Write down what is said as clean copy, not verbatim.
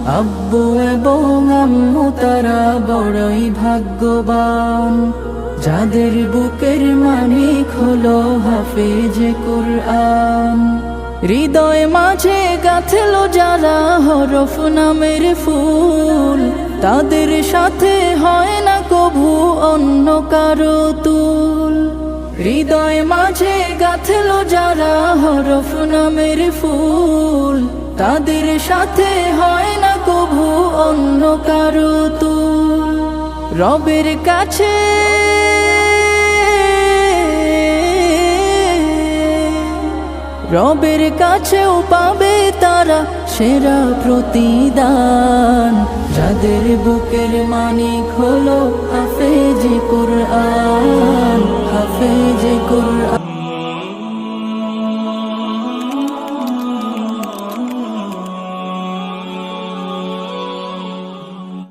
আব্বু এবং আম্মু তারা বড়ই ভাগ্যবান, যাদের বুকের মানিক হলো হাফেজে কুরআন। হৃদয় মাঝে গাঁথলো যারা হরফ নামের ফুল, তাদের সাথে হয় না কভু অন্য কারো তুল। হৃদয় মাঝে গাঁথলো যারা হরফ নামের ফুল, তাদের সাথে হয় না কভু অন্য কারো তুল। রবের কাছে রবের কাছেও পাবে তারা সেরা প্রতিদান, যাদের বুকের মানিক হলো হাফেজে কুরআন, হাফেজে কুরআন।